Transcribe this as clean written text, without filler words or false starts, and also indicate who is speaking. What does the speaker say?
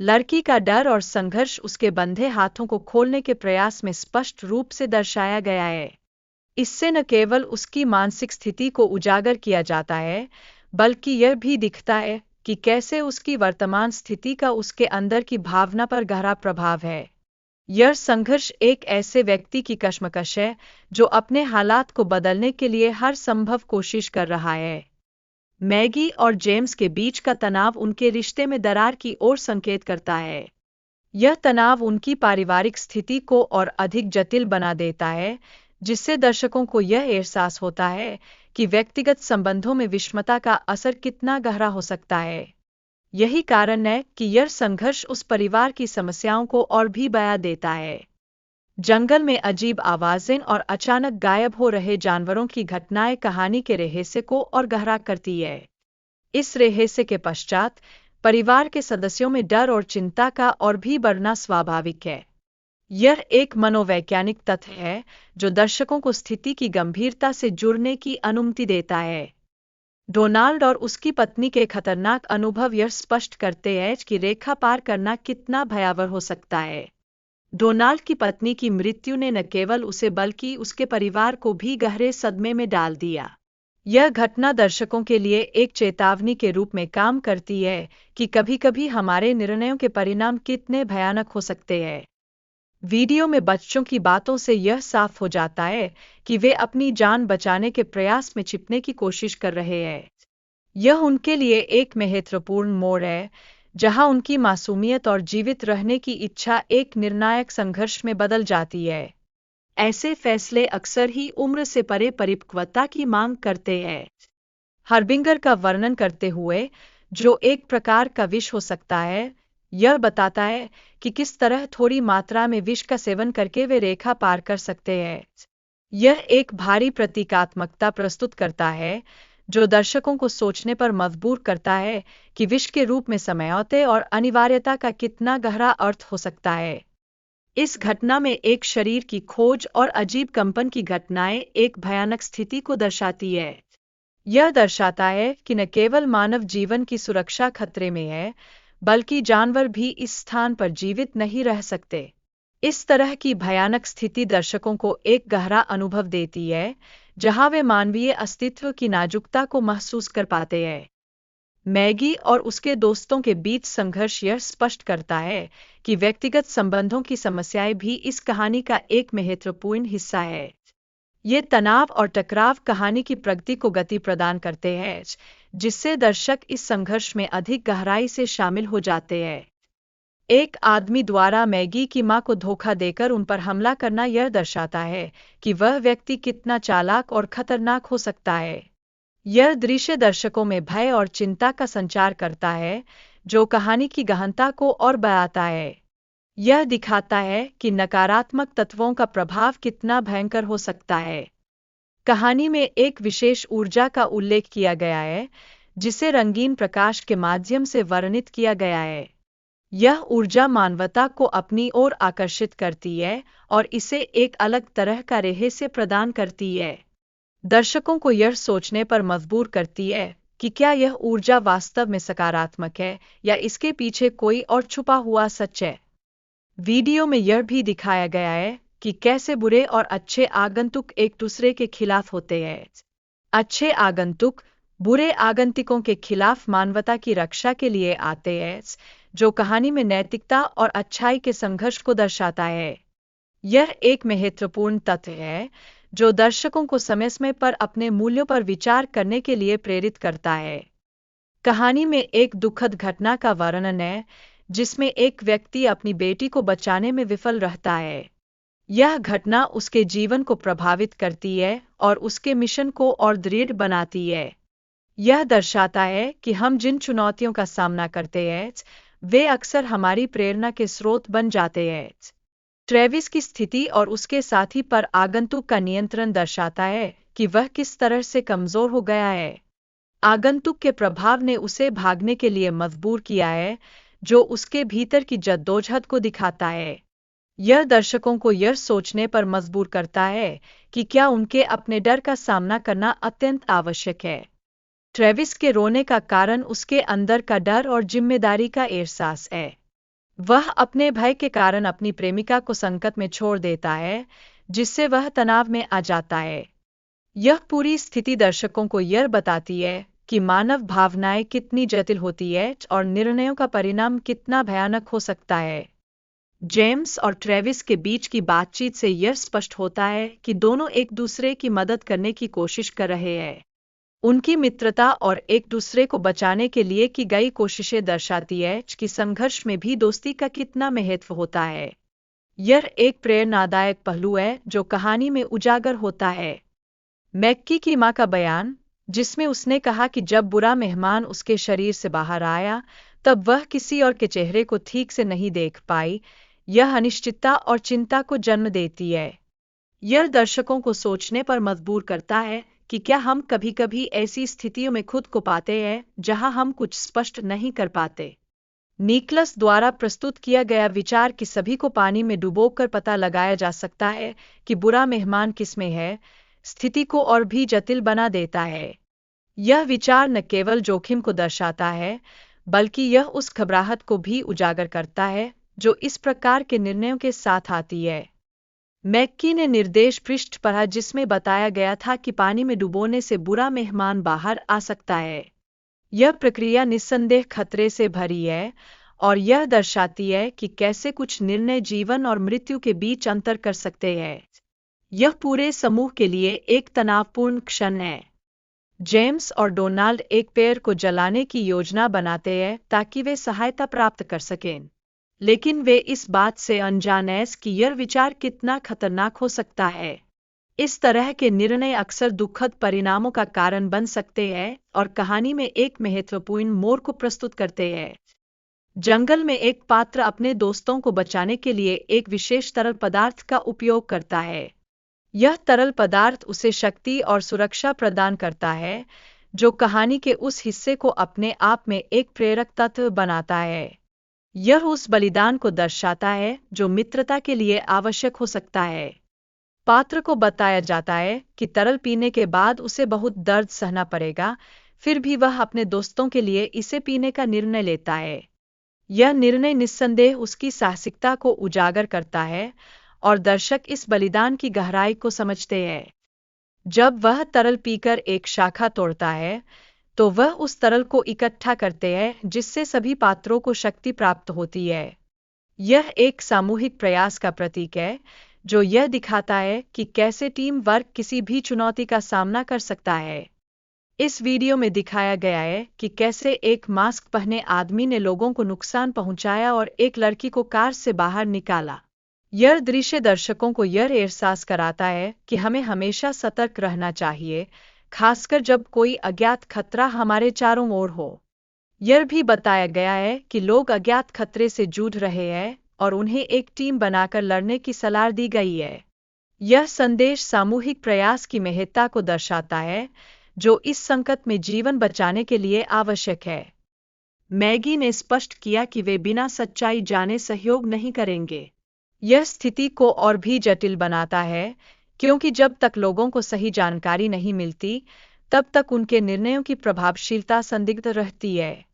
Speaker 1: लड़की का डर और संघर्ष उसके बंधे हाथों को खोलने के प्रयास में स्पष्ट रूप से दर्शाया गया है। इससे न केवल उसकी मानसिक स्थिति को उजागर किया जाता है, बल्कि यह भी दिखता है कि कैसे उसकी वर्तमान स्थिति का उसके अंदर की भावना पर गहरा प्रभाव है। यह संघर्ष एक ऐसे व्यक्ति की कश्मकश है जो अपने हालात को बदलने के लिए हर संभव कोशिश कर रहा है। मैगी और जेम्स के बीच का तनाव उनके रिश्ते में दरार की ओर संकेत करता है। यह तनाव उनकी पारिवारिक स्थिति को और अधिक जटिल बना देता है, जिससे दर्शकों को यह एहसास होता है कि व्यक्तिगत संबंधों में विषमता का असर कितना गहरा हो सकता है। यही कारण है कि यह संघर्ष उस परिवार की समस्याओं को और भी बया देता है। जंगल में अजीब आवाजें और अचानक गायब हो रहे जानवरों की घटनाएं कहानी के रहस्य को और गहरा करती है। इस रहस्य के पश्चात परिवार के सदस्यों में डर और चिंता का और भी बढ़ना स्वाभाविक है। यह एक मनोवैज्ञानिक तथ्य है जो दर्शकों को स्थिति की गंभीरता से जुड़ने की अनुमति देता है। डोनाल्ड और उसकी पत्नी के खतरनाक अनुभव यह स्पष्ट करते हैं कि रेखा पार करना कितना भयावह हो सकता है। डोनाल्ड की पत्नी की मृत्यु ने न केवल उसे बल्कि उसके परिवार को भी गहरे सदमे में डाल दिया। यह घटना दर्शकों के लिए एक चेतावनी के रूप में काम करती है कि कभी-कभी हमारे निर्णयों के परिणाम कितने भयानक हो सकते हैं। वीडियो में बच्चों की बातों से यह साफ हो जाता है कि वे अपनी जान बचाने के प्रयास में छिपने की कोशिश कर रहे हैं। यह उनके लिए एक महत्वपूर्ण मोड़ है, जहां उनकी मासूमियत और जीवित रहने की इच्छा एक निर्णायक संघर्ष में बदल जाती है। ऐसे फैसले अक्सर ही उम्र से परे परिपक्वता की मांग करते हैं। हर्बिंगर का वर्णन करते हुए, जो एक प्रकार का विष हो सकता है, यह बताता है कि किस तरह थोड़ी मात्रा में विष का सेवन करके वे रेखा पार कर सकते हैं। यह एक भारी प्रतीकात्मकता प्रस्तुत करता है, जो दर्शकों को सोचने पर मजबूर करता है कि विष के रूप में समझौते और अनिवार्यता का कितना गहरा अर्थ हो सकता है। इस घटना में एक शरीर की खोज और अजीब कंपन की घटनाएं एक भयानक स्थिति को दर्शाती है। यह दर्शाता है कि न केवल मानव जीवन की सुरक्षा खतरे में है, बल्कि जानवर भी इस स्थान पर जीवित नहीं रह सकते। इस तरह की भयानक स्थिति दर्शकों को एक गहरा अनुभव देती है, जहां वे मानवीय अस्तित्व की नाजुकता को महसूस कर पाते हैं। मैगी और उसके दोस्तों के बीच संघर्ष यह स्पष्ट करता है कि व्यक्तिगत संबंधों की समस्याएं भी इस कहानी का एक महत्वपूर्ण हिस्सा है। ये तनाव और टकराव कहानी की प्रगति को गति प्रदान करते हैं, जिससे दर्शक इस संघर्ष में अधिक गहराई से शामिल हो जाते हैं। एक आदमी द्वारा मैगी की मां को धोखा देकर उन पर हमला करना यह दर्शाता है कि वह व्यक्ति कितना चालाक और खतरनाक हो सकता है। यह दृश्य दर्शकों में भय और चिंता का संचार करता है, जो कहानी की गहनता को और बढ़ाता है। यह दिखाता है कि नकारात्मक तत्वों का प्रभाव कितना भयंकर हो सकता है। कहानी में एक विशेष ऊर्जा का उल्लेख किया गया है, जिसे रंगीन प्रकाश के माध्यम से वर्णित किया गया है। यह ऊर्जा मानवता को अपनी ओर आकर्षित करती है और इसे एक अलग तरह का रहस्य प्रदान करती है। दर्शकों को यह सोचने पर मजबूर करती है कि क्या यह ऊर्जा वास्तव में सकारात्मक है या इसके पीछे कोई और छुपा हुआ सच है। वीडियो में यह भी दिखाया गया है कि कैसे बुरे और अच्छे आगंतुक एक दूसरे के खिलाफ होते हैं। अच्छे आगंतुक बुरे आगंतुकों के खिलाफ मानवता की रक्षा के लिए आते हैं, जो कहानी में नैतिकता और अच्छाई के संघर्ष को दर्शाता है। यह एक महत्वपूर्ण तथ्य है जो दर्शकों को समय समय पर अपने मूल्यों पर विचार करने के लिए प्रेरित करता है। कहानी में एक दुखद घटना का वर्णन है, जिसमें एक व्यक्ति अपनी बेटी को बचाने में विफल रहता है। यह घटना उसके जीवन को प्रभावित करती है और उसके मिशन को और दृढ़ बनाती है। यह दर्शाता है कि हम जिन चुनौतियों का सामना करते हैं, वे अक्सर हमारी प्रेरणा के स्रोत बन जाते हैं। ट्रेविस की स्थिति और उसके साथी पर आगंतुक का नियंत्रण दर्शाता है कि वह किस तरह से कमजोर हो गया है। आगंतुक के प्रभाव ने उसे भागने के लिए मजबूर किया है, जो उसके भीतर की जद्दोजहद को दिखाता है। यह दर्शकों को यह सोचने पर मजबूर करता है कि क्या उनके अपने डर का सामना करना अत्यंत आवश्यक है। ट्रेविस के रोने का कारण उसके अंदर का डर और जिम्मेदारी का एहसास है। वह अपने भय के कारण अपनी प्रेमिका को संकट में छोड़ देता है, जिससे वह तनाव में आ जाता है। यह पूरी स्थिति दर्शकों को यह बताती है कि मानव भावनाएं कितनी जटिल होती है और निर्णयों का परिणाम कितना भयानक हो सकता है। जेम्स और ट्रेविस के बीच की बातचीत से यह स्पष्ट होता है कि दोनों एक दूसरे की मदद करने की कोशिश कर रहे हैं। उनकी मित्रता और एक दूसरे को बचाने के लिए की गई कोशिशें दर्शाती है कि संघर्ष में भी दोस्ती का कितना महत्व होता है। यह एक प्रेरणादायक पहलू है जो कहानी में उजागर होता है। मैक्की की मां का बयान, जिसमें उसने कहा कि जब बुरा मेहमान उसके शरीर से बाहर आया तब वह किसी और के चेहरे को ठीक से नहीं देख पाई, यह अनिश्चितता और चिंता को जन्म देती है। यह दर्शकों को सोचने पर मजबूर करता है कि क्या हम कभी-कभी ऐसी स्थितियों में खुद को पाते हैं जहां हम कुछ स्पष्ट नहीं कर पाते। निकलस द्वारा प्रस्तुत किया गया विचार कि सभी को पानी में डुबोकर पता लगाया जा सकता है कि बुरा मेहमान किसमें है, स्थिति को और भी जटिल बना देता है। यह विचार न केवल जोखिम को दर्शाता है, बल्कि यह उस घबराहट को भी उजागर करता है जो इस प्रकार के निर्णयों के साथ आती है। मैक्की ने निर्देश पृष्ठ पढ़ा जिसमें बताया गया था कि पानी में डुबोने से बुरा मेहमान बाहर आ सकता है। यह प्रक्रिया निस्संदेह खतरे से भरी है और यह दर्शाती है कि कैसे कुछ निर्णय जीवन और मृत्यु के बीच अंतर कर सकते हैं। यह पूरे समूह के लिए एक तनावपूर्ण क्षण है। जेम्स और डोनाल्ड एक पेड़ को जलाने की योजना बनाते हैं ताकि वे सहायता प्राप्त कर सकें, लेकिन वे इस बात से अनजान हैं कि यह विचार कितना खतरनाक हो सकता है। इस तरह के निर्णय अक्सर दुखद परिणामों का कारण बन सकते हैं और कहानी में एक महत्वपूर्ण मोड़ को प्रस्तुत करते हैं। जंगल में एक पात्र अपने दोस्तों को बचाने के लिए एक विशेष तरल पदार्थ का उपयोग करता है। यह तरल पदार्थ उसे शक्ति और सुरक्षा प्रदान करता है, जो कहानी के उस हिस्से को अपने आप में एक प्रेरक तत्व बनाता है। यह उस बलिदान को दर्शाता है जो मित्रता के लिए आवश्यक हो सकता है। पात्र को बताया जाता है कि तरल पीने के बाद उसे बहुत दर्द सहना पड़ेगा, फिर भी वह अपने दोस्तों के लिए इसे पीने का निर्णय लेता है। यह निर्णय निस्संदेह उसकी साहसिकता को उजागर करता है और दर्शक इस बलिदान की गहराई को समझते हैं। जब वह तरल पीकर एक शाखा तोड़ता है, तो वह उस तरल को इकट्ठा करते हैं जिससे सभी पात्रों को शक्ति प्राप्त होती है। यह एक सामूहिक प्रयास का प्रतीक है जो यह दिखाता है कि कैसे टीम वर्क किसी भी चुनौती का सामना कर सकता है। इस वीडियो में दिखाया गया है कि कैसे एक मास्क पहने आदमी ने लोगों को नुकसान पहुंचाया और एक लड़की को कार से बाहर निकाला। यह दृश्य दर्शकों को यह एहसास कराता है कि हमें हमेशा सतर्क रहना चाहिए, खासकर जब कोई अज्ञात खतरा हमारे चारों ओर हो। यह भी बताया गया है कि लोग अज्ञात खतरे से जूझ रहे हैं और उन्हें एक टीम बनाकर लड़ने की सलाह दी गई है। यह संदेश सामूहिक प्रयास की महत्ता को दर्शाता है, जो इस संकट में जीवन बचाने के लिए आवश्यक है। मैगी ने स्पष्ट किया कि वे बिना सच्चाई जाने सहयोग नहीं करेंगे। यह स्थिति को और भी जटिल बनाता है, क्योंकि जब तक लोगों को सही जानकारी नहीं मिलती, तब तक उनके निर्णयों की प्रभावशीलता संदिग्ध रहती है।